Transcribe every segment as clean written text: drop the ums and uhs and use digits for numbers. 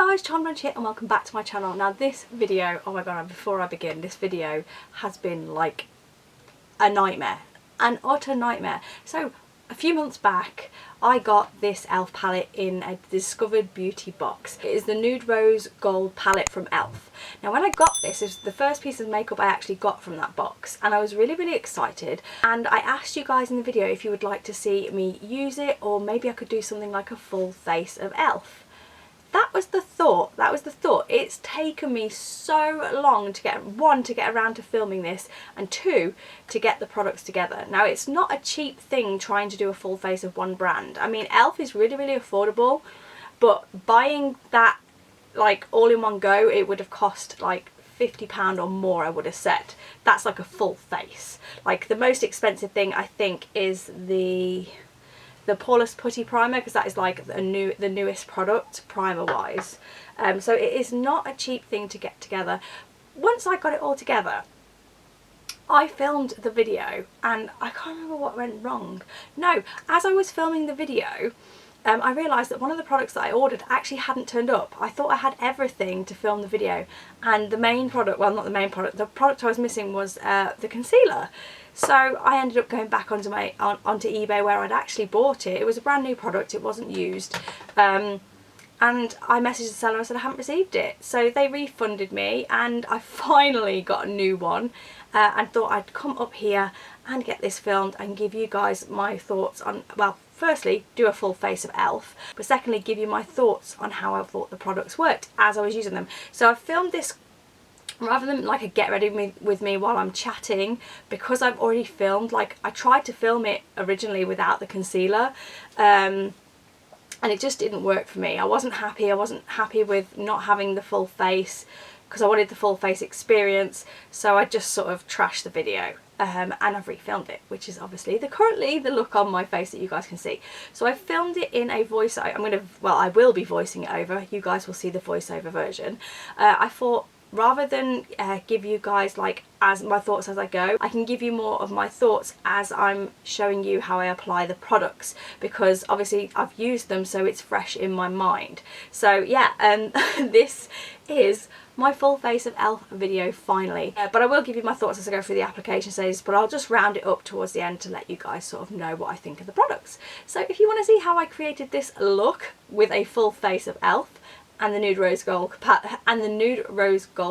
guys, CHARMEDBOX here and welcome back to my channel. Now this video, oh my god, before I begin, this video has been like a nightmare, an utter nightmare. So a few months back I got this E.L.F palette in a Discovered Beauty box. It is the Nude Rose Gold palette from E.L.F. Now when I got this, it was the first piece of makeup I actually got from that box and I was really excited, and I asked you guys in the video if you would like to see me use it, or maybe I could do something like a full face of E.L.F. That was the thought. It's taken me so long to get, one, to get around to filming this, and two, to get the products together. Now it's not a cheap thing trying to do a full face of one brand. I mean, E.L.F is really affordable, but buying that like all in one go, it would have cost like £50 or more, I would have said. That's like a full face. Like the most expensive thing I think is the Poreless Putty Primer, because that is like the newest product primer wise. So it is not a cheap thing to get together. Once I got it all together, I filmed the video and I can't remember what went wrong. No, as I was filming the video, I realised that one of the products that I ordered actually hadn't turned up. I thought I had everything to film the video, and the main product, well, not the main product, the product I was missing was the concealer. So I ended up going back onto eBay where I'd actually bought it. It was a brand new product, it wasn't used. And I messaged the seller, I said I haven't received it. So they refunded me and I finally got a new one, and thought I'd come up here and get this filmed and give you guys my thoughts on, well, firstly, do a full face of E.L.F, but secondly, give you my thoughts on how I thought the products worked as I was using them. So I filmed this rather than like a get ready with me while I'm chatting, because I've already filmed. Like I tried to film it originally without the concealer, and it just didn't work for me. I wasn't happy with not having the full face, because I wanted the full face experience, so I just sort of trashed the video. And I've refilmed it, which is obviously currently the look on my face that you guys can see. So I filmed it in a voice, I will be voicing it over. You guys will see the voiceover version. I thought, rather than give you guys like as my thoughts as I go, I can give you more of my thoughts as I'm showing you how I apply the products, because obviously I've used them, so it's fresh in my mind. So yeah, this is my full face of E.L.F video finally, but I will give you my thoughts as I go through the application stages, but I'll just round it up towards the end to let you guys sort of know what I think of the products. So if you want to see how I created this look with a full face of E.L.F and the Nude Rose Gold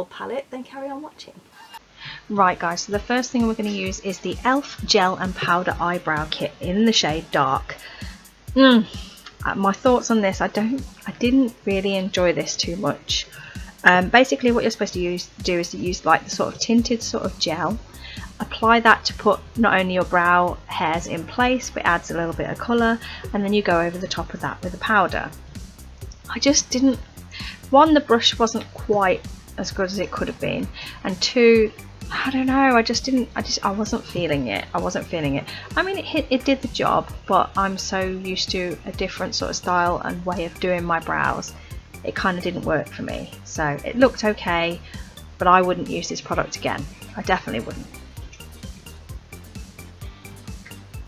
palette, then carry on watching. Right guys, so the first thing we're going to use is the E.L.F gel and powder eyebrow kit in the shade Dark. My thoughts on this, I didn't really enjoy this too much. Basically what you're supposed to do is to use like the sort of tinted sort of gel, apply that to put not only your brow hairs in place, but it adds a little bit of colour, and then you go over the top of that with the powder. I just didn't, one, the brush wasn't quite as good as it could have been, and two, I don't know, I wasn't feeling it. I mean, it did the job, but I'm so used to a different sort of style and way of doing my brows, it kind of didn't work for me. So it looked okay, but I wouldn't use this product again. I definitely wouldn't.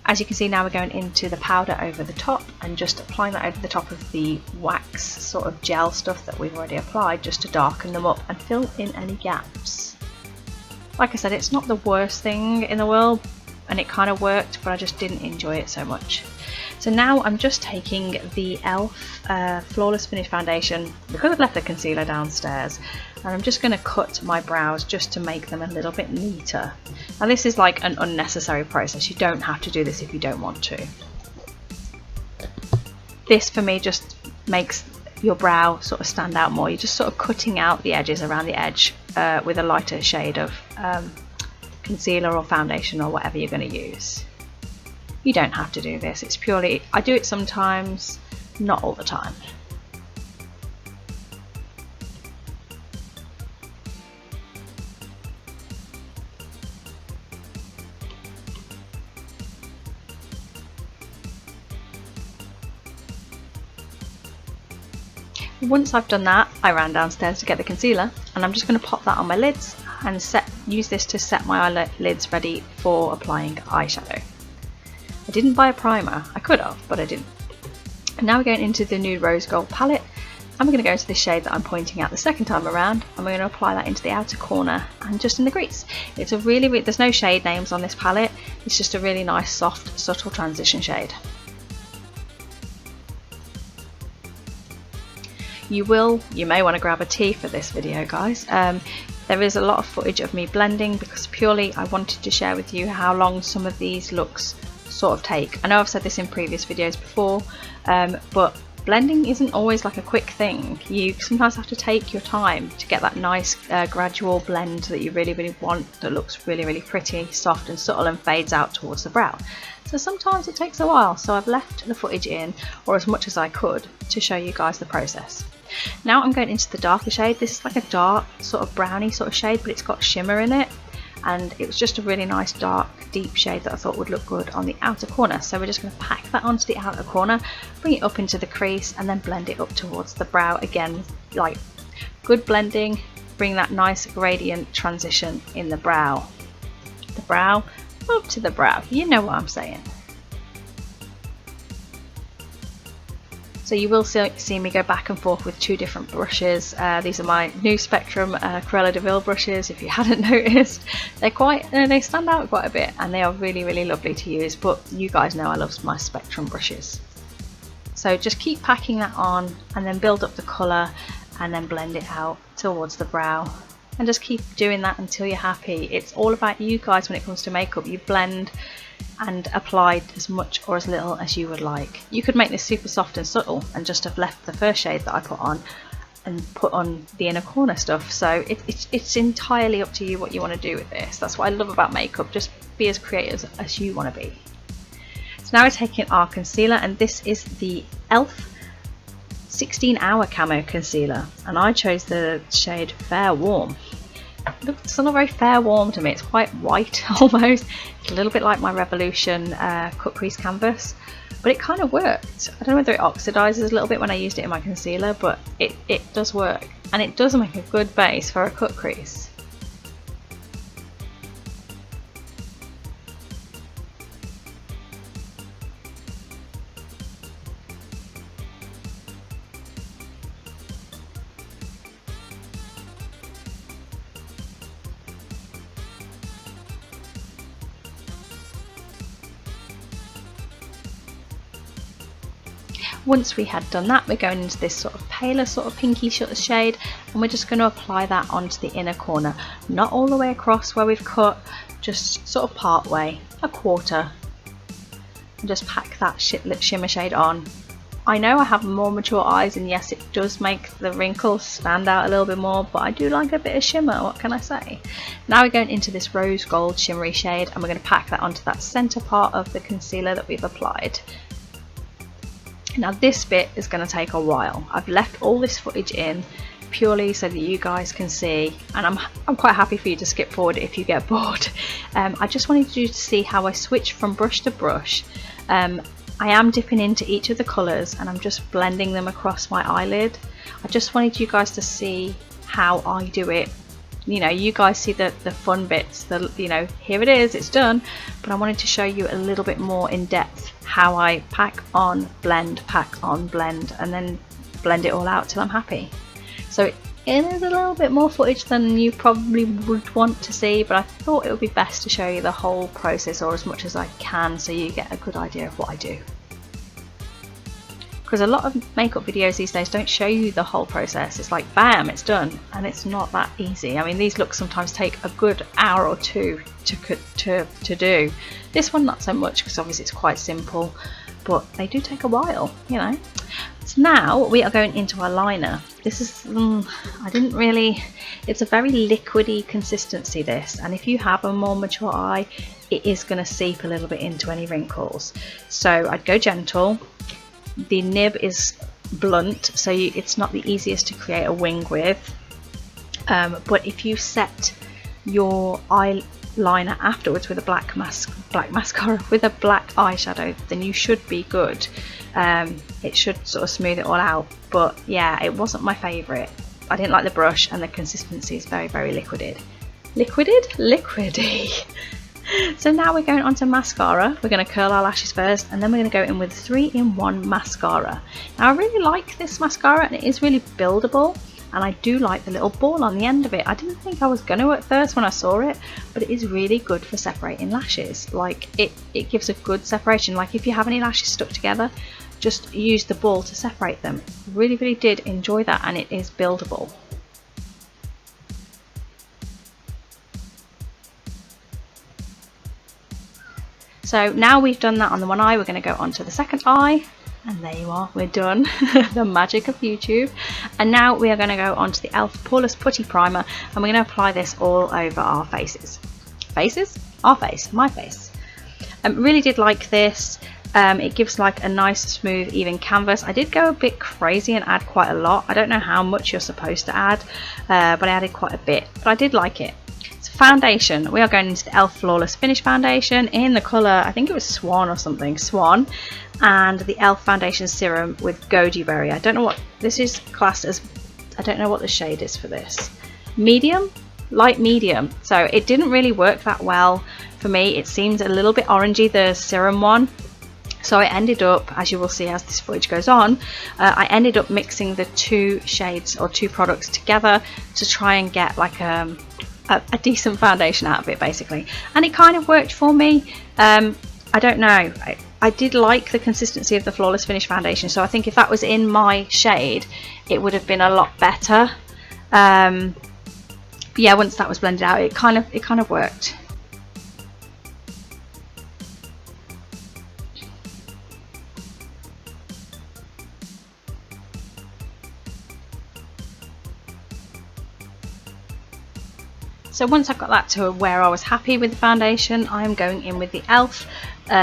As you can see, now we're going into the powder over the top and just applying that over the top of the wax sort of gel stuff that we've already applied, just to darken them up and fill in any gaps. Like I said, it's not the worst thing in the world and it kind of worked, but I just didn't enjoy it so much. So now I'm just taking the E.L.F Flawless Finish Foundation, because I've left the concealer downstairs, and I'm just going to cut my brows just to make them a little bit neater. Now this is like an unnecessary process, you don't have to do this if you don't want to. This for me just makes your brow sort of stand out more. You're just sort of cutting out the edges around the edge with a lighter shade of concealer or foundation or whatever you're going to use. You don't have to do this, it's purely, I do it sometimes, not all the time. Once I've done that, I ran downstairs to get the concealer, and I'm just going to pop that on my lids and use this to set my eyelids ready for applying eyeshadow. I didn't buy a primer, I could have, but I didn't. And now we're going into the Nude Rose Gold palette. And we're going to go into the shade that I'm pointing out the second time around, and we're going to apply that into the outer corner and just in the crease. It's a really, there's no shade names on this palette, it's just a really nice, soft, subtle transition shade. You may want to grab a tea for this video, guys. There is a lot of footage of me blending because purely I wanted to share with you how long some of these looks sort of take. I know I've said this in previous videos before, but blending isn't always like a quick thing. You sometimes have to take your time to get that nice gradual blend that you really want, that looks really pretty, soft and subtle and fades out towards the brow. So sometimes it takes a while, so I've left the footage in, or as much as I could, to show you guys the process. Now I'm going into the darker shade. This is like a dark sort of browny sort of shade, but it's got shimmer in it, and it was just a really nice dark deep shade that I thought would look good on the outer corner. So we're just going to pack that onto the outer corner, bring it up into the crease and then blend it up towards the brow again, like good blending, bring that nice gradient transition in the brow up to the brow, you know what I'm saying. So you will see me go back and forth with two different brushes. These are my new Spectrum Cruella de Vil brushes, if you hadn't noticed. They're quite, they stand out quite a bit, and they are really lovely to use, but you guys know I love my Spectrum brushes. So just keep packing that on and then build up the colour and then blend it out towards the brow. And just keep doing that until you're happy. It's all about you guys when it comes to makeup. You blend and apply as much or as little as you would like. You could make this super soft and subtle and just have left the first shade that I put on and put on the inner corner stuff. So it's entirely up to you what you want to do with this. That's what I love about makeup. Just be as creative as you want to be. So now we're taking our concealer, and this is the E.L.F 16-hour Camo Concealer, and I chose the shade Fair Warm. It's not very fair warm to me, it's quite white almost. It's a little bit like my Revolution cut crease canvas, but it kind of worked. I don't know whether it oxidizes a little bit when I used it in my concealer, but it does work, and it does make a good base for a cut crease. Once we had done that, we're going into this sort of paler sort of pinky shade, and we're just going to apply that onto the inner corner, not all the way across where we've cut, just sort of part way, a quarter, and just pack that shimmer shade on. I know I have more mature eyes, and yes, it does make the wrinkles stand out a little bit more, but I do like a bit of shimmer, what can I say. Now we're going into this rose gold shimmery shade, and we're going to pack that onto that centre part of the concealer that we've applied. Now this bit is going to take a while. I've left all this footage in purely so that you guys can see, and I'm quite happy for you to skip forward if you get bored. I just wanted you to see how I switch from brush to brush. I am dipping into each of the colours and I'm just blending them across my eyelid. I just wanted you guys to see how I do it. You know, you guys see the fun bits, you know, here it is, it's done, but I wanted to show you a little bit more in depth how I pack on, blend, and then blend it all out till I'm happy. So it is a little bit more footage than you probably would want to see, but I thought it would be best to show you the whole process, or as much as I can, so you get a good idea of what I do. Because a lot of makeup videos these days don't show you the whole process. It's like bam, it's done, and it's not that easy. I mean, these looks sometimes take a good hour or two to do. This one not so much, because obviously it's quite simple, but they do take a while, you know. So now we are going into our liner. This is it's a very liquidy consistency, this, and if you have a more mature eye, it is going to seep a little bit into any wrinkles. So I'd go gentle. The nib is blunt, so it's not the easiest to create a wing with, but if you set your eyeliner afterwards with a black mascara with a black eyeshadow, then you should be good. It should sort of smooth it all out, but yeah, it wasn't my favourite. I didn't like the brush, and the consistency is very liquidy. So now we're going on to mascara. We're going to curl our lashes first, and then we're going to go in with 3-in-1 mascara. Now I really like this mascara, and it is really buildable, and I do like the little ball on the end of it. I didn't think I was going to at first when I saw it, but it is really good for separating lashes. Like it gives a good separation. Like if you have any lashes stuck together, just use the ball to separate them. Really did enjoy that, and it is buildable. So now we've done that on the one eye, we're going to go on to the second eye, and there you are, we're done. The magic of YouTube. And now we are going to go on to the E.L.F. Poreless Putty Primer, and we're going to apply this all over our faces. Faces? Our face, my face. Really did like this. It gives like a nice smooth even canvas. I did go a bit crazy and add quite a lot. I don't know how much you're supposed to add, but I added quite a bit, but I did like it. So foundation, we are going into the E.L.F. Flawless Finish Foundation in the colour, I think it was Swan or something, Swan, and the E.L.F. Foundation Serum with Goji Berry. I don't know what this is classed as, I don't know what the shade is for this. Medium? Light medium. So it didn't really work that well for me. It seemed a little bit orangey, the serum one. So I ended up, as you will see as this footage goes on, I ended up mixing the two shades or two products together to try and get like a decent foundation out of it basically, and it kind of worked for me. I don't know, I did like the consistency of the Flawless Finish foundation, so I think if that was in my shade it would have been a lot better. But yeah, once that was blended out, it kind of worked. So once I've got that to where I was happy with the foundation, I am going in with the E.L.F.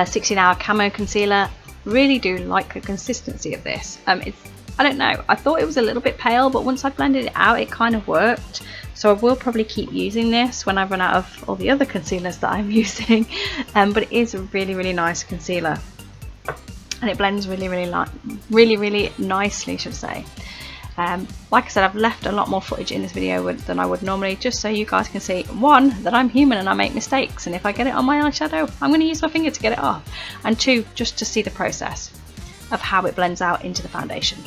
16 Hour Camo Concealer. Really do like the consistency of this. I don't know, I thought it was a little bit pale, but once I blended it out it kind of worked. So I will probably keep using this when I run out of all the other concealers that I'm using. But it is a really nice concealer, and it blends really nicely, should I say. Like I said, I've left a lot more footage in this video than I would normally, just so you guys can see, one, that I'm human and I make mistakes, and if I get it on my eyeshadow I'm going to use my finger to get it off, and two, just to see the process of how it blends out into the foundation.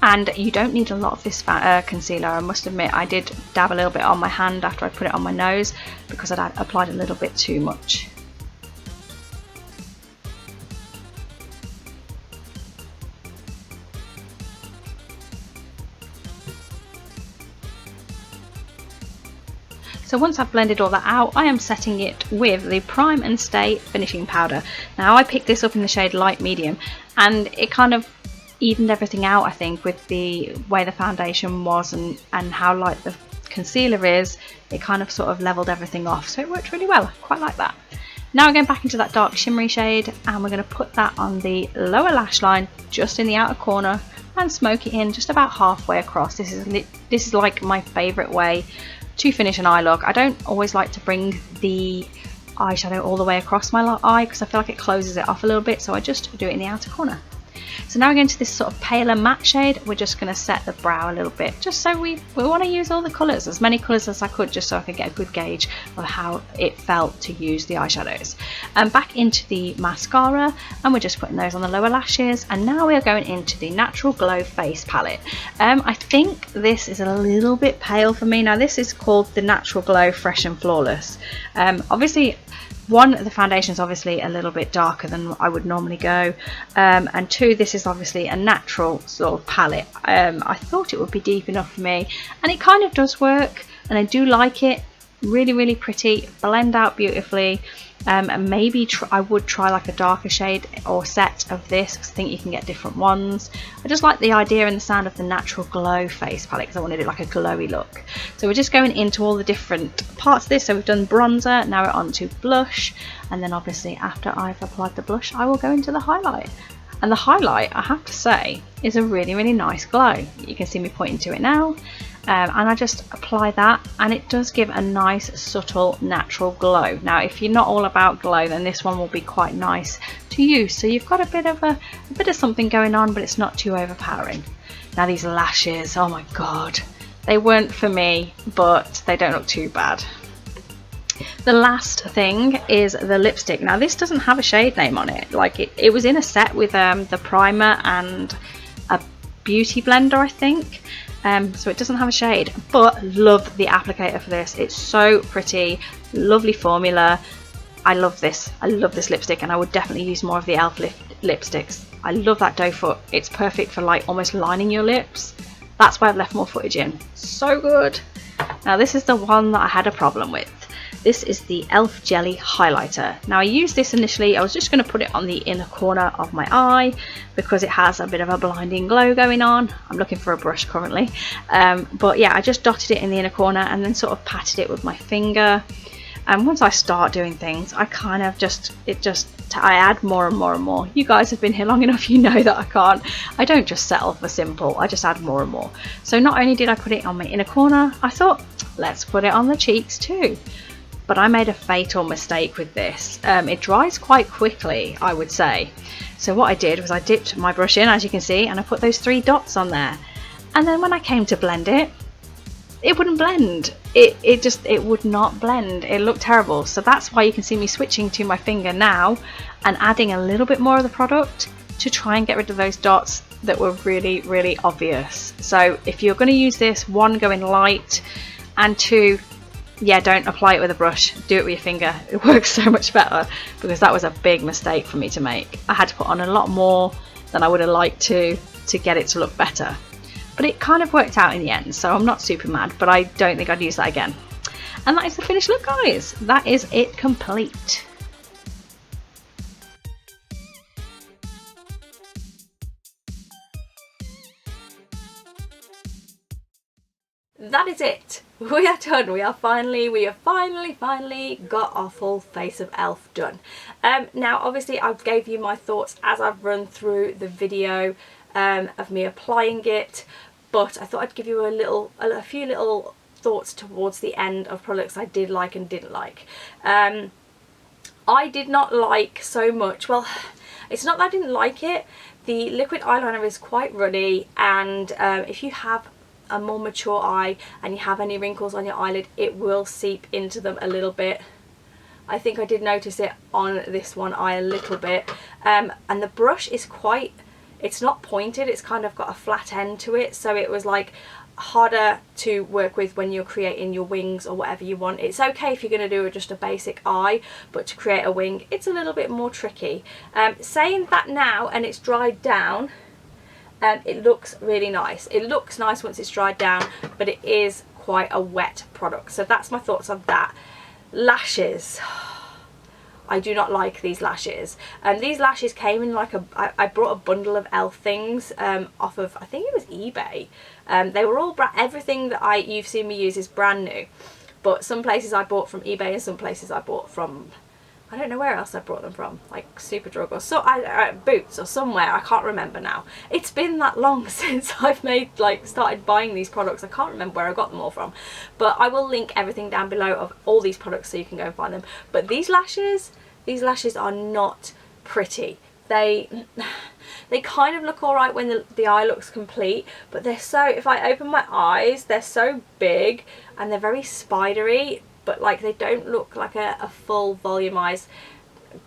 And you don't need a lot of this concealer. I must admit I did dab a little bit on my hand after I put it on my nose because I'd applied a little bit too much. So once I've blended all that out, I am setting it with the Prime and Stay finishing powder. Now I picked this up in the shade Light Medium, and it kind of evened everything out, I think, with the way the foundation was and how light the concealer is. It kind of sort of leveled everything off, so it worked really well. I quite like that. Now we're going back into that dark shimmery shade, and we're going to put that on the lower lash line, just in the outer corner, and smoke it in just about halfway across. This is like my favourite way to finish an eye look. I don't always like to bring the eyeshadow all the way across my eye because I feel like it closes it off a little bit, so I just do it in the outer corner. So now we're going to this sort of paler matte shade. We're just going to set the brow a little bit, just so we want to use all the colours, as many colours as I could, just so I could get a good gauge of how it felt to use the eyeshadows. And back into the mascara, and we're just putting those on the lower lashes. And now we are going into the Natural Glow face palette. I think this is a little bit pale for me. Now this is called the Natural Glow Fresh and Flawless. Obviously, one, the foundation is obviously a little bit darker than I would normally go, and two, this is obviously a natural sort of palette. I thought it would be deep enough for me, and it kind of does work, and I do like it. Really pretty, blend out beautifully. And maybe I would try like a darker shade or set of this, because I think you can get different ones. I just like the idea and the sound of the Natural Glow face palette because I wanted it like a glowy look. So we're just going into all the different parts of this. So we've done bronzer, now we're on to blush, and then obviously after I've applied the blush I will go into the highlight. And the highlight, I have to say, is a really nice glow. You can see me pointing to it now. And I just apply that, and it does give a nice subtle natural glow. Now if you're not all about glow, then this one will be quite nice to use. So you've got a bit of something going on, but it's not too overpowering. Now these lashes, oh my god, They weren't for me, but they don't look too bad. The last thing is the lipstick. Now this doesn't have a shade name on it. Like it was in a set with the primer and a beauty blender, I think. So it doesn't have a shade, but love the applicator for this. It's so pretty, lovely formula. I love this. I love this lipstick, and I would definitely use more of the E.L.F. lipsticks. I love that doe foot. It's perfect for like almost lining your lips. That's why I've left more footage in. So good. Now this is the one that I had a problem with. This is the E.L.F. Jelly Highlighter. Now I used this initially, I was just going to put it on the inner corner of my eye because it has a bit of a blinding glow going on. I'm looking for a brush currently. But yeah, I just dotted it in the inner corner and then sort of patted it with my finger. And once I start doing things, I kind of I add more and more and more. You guys have been here long enough, you know that I don't just settle for simple, I just add more and more. So not only did I put it on my inner corner, I thought, let's put it on the cheeks too. But I made a fatal mistake with this. It dries quite quickly, I would say. So what I did was I dipped my brush in, as you can see, and I put those 3 dots on there. And then when I came to blend it, it wouldn't blend. It would not blend. It looked terrible. So that's why you can see me switching to my finger now and adding a little bit more of the product to try and get rid of those dots that were really, really obvious. So if you're going to use this, 1, go in light, and 2, yeah, don't apply it with a brush, do it with your finger. It works so much better, because that was a big mistake for me to make. I had to put on a lot more than I would have liked to get it to look better. But it kind of worked out in the end, so I'm not super mad, but I don't think I'd use that again. And that is the finished look, guys. That is it complete. That is it. We are done. We have finally got our full face of E.L.F. done. Now obviously I gave you my thoughts as I've run through the video of me applying it, but I thought I'd give you a few little thoughts towards the end of products I did like and didn't like. I did not like so much, well, it's not that I didn't like it, the liquid eyeliner is quite runny, and if you have a more mature eye and you have any wrinkles on your eyelid, it will seep into them a little bit. I think I did notice it on this one eye a little bit, and the brush is quite, it's not pointed, it's kind of got a flat end to it, so it was like harder to work with when you're creating your wings or whatever you want. It's okay if you're going to do just a basic eye, but to create a wing it's a little bit more tricky. Saying that now, and it's dried down, it looks really nice. It looks nice once it's dried down, but it is quite a wet product. So that's my thoughts on that. Lashes. I do not like these lashes. These lashes came in like I brought a bundle of E.L.F. things off of, I think it was eBay. They were all everything that you've seen me use is brand new, but some places I bought from eBay and some places I bought from, I don't know where else I brought them from, like Superdrug or so, Boots or somewhere, I can't remember now. It's been that long since I've started buying these products, I can't remember where I got them all from. But I will link everything down below of all these products so you can go and find them. But these lashes are not pretty. They kind of look alright when the eye looks complete, but they're so, if I open my eyes, they're so big and they're very spidery, but like they don't look like a full volumized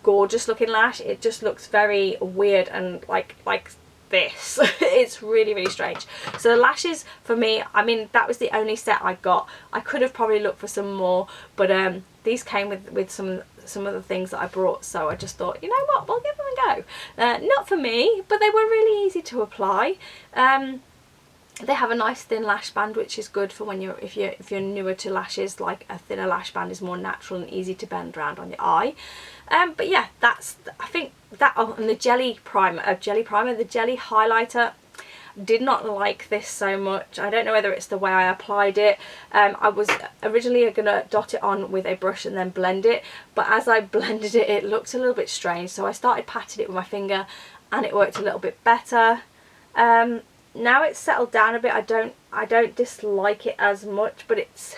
gorgeous looking lash. It just looks very weird and like this. It's really, really strange. So the lashes for me, I mean, that was the only set I got. I could have probably looked for some more, but these came with some of the things that I brought, so I just thought, you know what, we'll give them a go. Not for me, but they were really easy to apply. They have a nice thin lash band, which is good for when if you're newer to lashes. Like a thinner lash band is more natural and easy to bend around on your eye. But yeah, I think that. Oh, and the jelly primer, the jelly highlighter. Did not like this so much. I don't know whether it's the way I applied it. I was originally going to dot it on with a brush and then blend it, but as I blended it, it looked a little bit strange, so I started patting it with my finger and it worked a little bit better. Now it's settled down a bit. I don't dislike it as much, but it's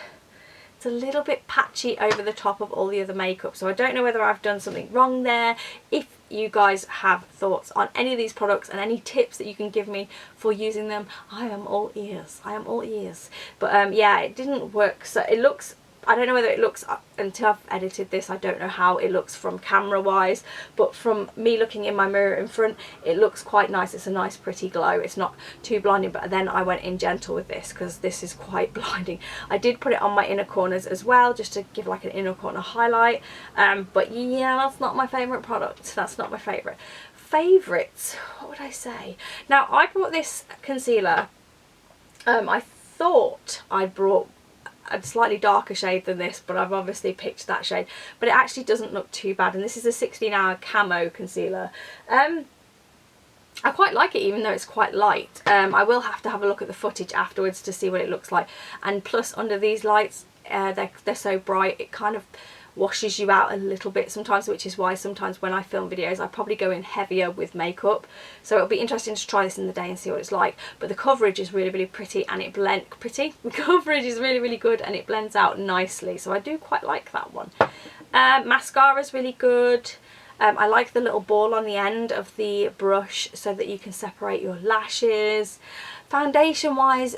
it's a little bit patchy over the top of all the other makeup, so I don't know whether I've done something wrong there. If you guys have thoughts on any of these products and any tips that you can give me for using them, I am all ears. I am all ears. But yeah, it didn't work. So it looks, I don't know whether it looks, until I've edited this, I don't know how it looks from camera wise, but from me looking in my mirror in front, it looks quite nice. It's a nice pretty glow. It's not too blinding, but then I went in gentle with this because this is quite blinding. I did put it on my inner corners as well, just to give like an inner corner highlight, but yeah, that's not my favourite product. That's not my favourite. Favourites, what would I say? Now, I brought this concealer, I thought I brought a slightly darker shade than this, but I've obviously picked that shade, but it actually doesn't look too bad, and this is a 16-hour Camo concealer. I quite like it, even though it's quite light. I will have to have a look at the footage afterwards to see what it looks like, and plus under these lights, they're so bright, it kind of washes you out a little bit sometimes, which is why sometimes when I film videos I probably go in heavier with makeup. So it'll be interesting to try this in the day and see what it's like. But the coverage is really, really pretty, and the coverage is really, really good, and it blends out nicely, so I do quite like that one. Mascara is really good. I like the little ball on the end of the brush so that you can separate your lashes. Foundation wise,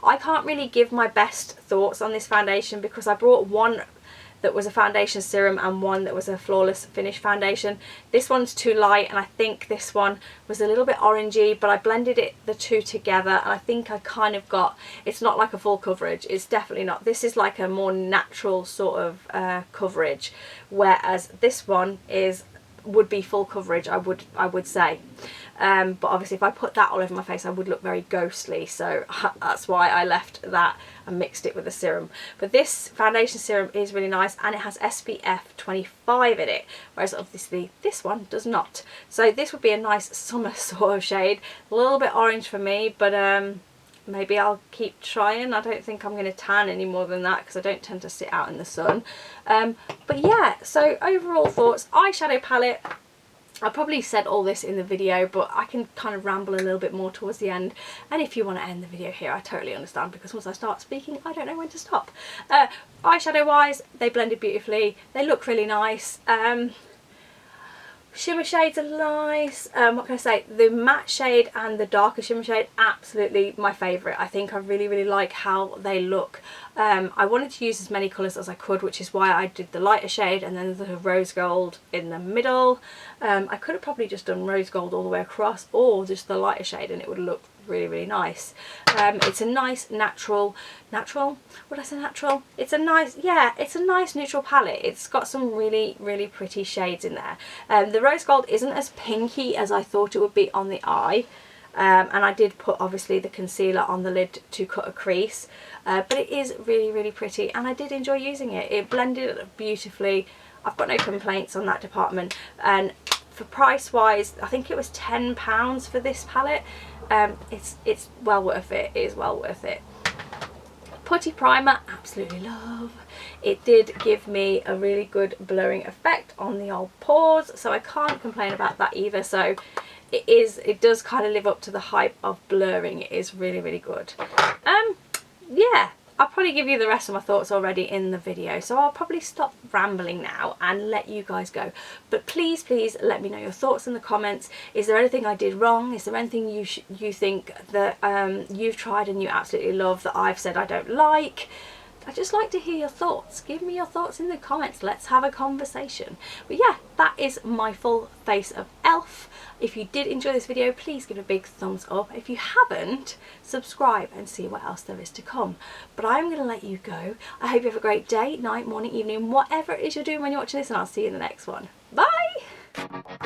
I can't really give my best thoughts on this foundation because I brought one that was a foundation serum and one that was a flawless finish foundation. This one's too light, and I think this one was a little bit orangey, but I blended the two together, and I think I kind of got, it's not like a full coverage, it's definitely not. This is like a more natural sort of coverage, whereas this one would be full coverage, I would say. But obviously if I put that all over my face I would look very ghostly, so that's why I left that and mixed it with the serum. But this foundation serum is really nice, and it has SPF 25 in it, whereas obviously this one does not. So this would be a nice summer sort of shade, a little bit orange for me, but maybe I'll keep trying. I don't think I'm going to tan any more than that because I don't tend to sit out in the sun. But yeah, so overall thoughts, eyeshadow palette, I probably said all this in the video, but I can kind of ramble a little bit more towards the end, and if you want to end the video here I totally understand, because once I start speaking I don't know when to stop. Eyeshadow wise, they blended beautifully, they look really nice. Shimmer shades are nice. What can I say? The matte shade and the darker shimmer shade, absolutely my favourite. I think I really, really like how they look. I wanted to use as many colours as I could, which is why I did the lighter shade and then the rose gold in the middle. I could have probably just done rose gold all the way across, or just the lighter shade, and it would look really, really nice. It's a nice natural, would I say natural? It's a nice, yeah, it's a nice neutral palette. It's got some really, really pretty shades in there. The rose gold isn't as pinky as I thought it would be on the eye. And I did put obviously the concealer on the lid to cut a crease, but it is really, really pretty, and I did enjoy using it. It blended beautifully. I've got no complaints on that department, and for price wise I think it was £10 for this palette. It's well worth it. It is well worth it. Putty Primer, absolutely love. It did give me a really good blurring effect on the old pores, so I can't complain about that either. So it does kind of live up to the hype of blurring. It is really, really good. Yeah, I'll probably give you the rest of my thoughts already in the video, so I'll probably stop rambling now and let you guys go. But please, please let me know your thoughts in the comments. Is there anything I did wrong? Is there anything you think that you've tried and you absolutely love that I've said I don't like? I'd just like to hear your thoughts. Give me your thoughts in the comments. Let's have a conversation. But yeah, that is my full face of E.L.F. If you did enjoy this video, please give it a big thumbs up. If you haven't, subscribe and see what else there is to come. But I'm going to let you go. I hope you have a great day, night, morning, evening, whatever it is you're doing when you're watching this, and I'll see you in the next one. Bye!